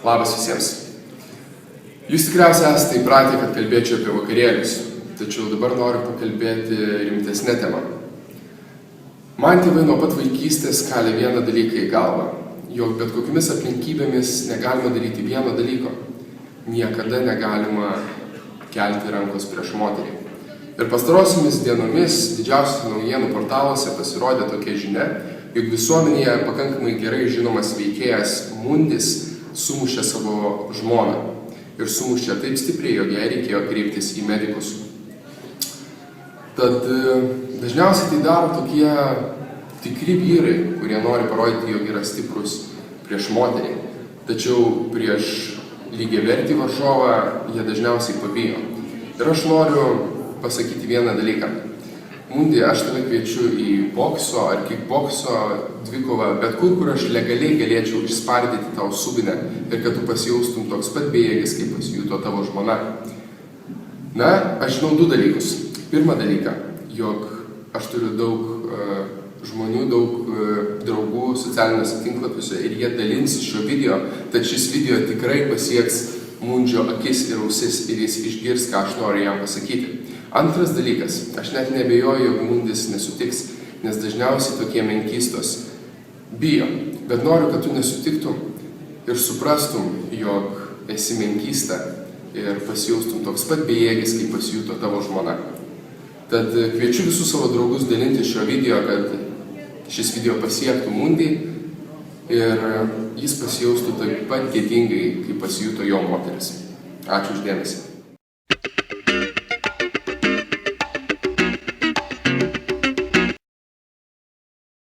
Labas visiems. Jūs tikriausiai esate įpratę, kad kalbėčiau apie vakarėlius, tačiau dabar noriu pakalbėti rimtesnę temą. Man tėvai nuo pat vaikystės kalė vieną dalyką į galvą, jog bet kokiamis aplinkybėmis negalima daryti vieno dalyko. Niekada negalima kelti rankos prieš moterį. Ir pastarosiomis dienomis didžiausių naujienų portaluose pasirodė tokia žinia, jog visuomenėje pakankamai gerai žinomas veikėjas Mundis sumušė savo žmoną. Ir sumušė taip stipriai, jog jai reikėjo kreiptis į medikus. Tad dažniausiai tai daro tokie tikri vyrai, kurie nori parodyti, jog yra stiprus prieš moterį. Tačiau prieš lygiavertį varžovą jie dažniausiai pabijo. Ir aš noriu pasakyti vieną dalyką. Mundi, aš tave kviečiu į bokso ar kickbokso dvikovą, bet kur aš legaliai galėčiau išspardyti tau subinę ir kad tu pasijaustum toks pat bejėgis, kaip pasijuto tavo žmona. Na, aš žinau du dalykus. Pirmą dalyką, jog aš turiu daug žmonių, daug draugų socialiniuose tinklapiuose ir jie dalinsis šio video, tad šis video tikrai pasieks Mundžio akis ir ausis ir jis išgirs, ką aš noriu jam pasakyti. Antras dalykas, aš net nebejoju, jog Mundis nesutiks, nes dažniausiai tokie menkystos bijo, bet noriu, kad tu nesutiktum ir suprastum, jog esi menkysta ir pasijaustum toks pat bejėgis, kaip pasijuto tavo žmona. Tad kviečiu visus savo draugus dalinti šio video, kad šis video pasiektų Mundį ir jis pasijaustų taip pat gėdingai, kaip pasijuto jo moteris. Ačiū už dėmesį.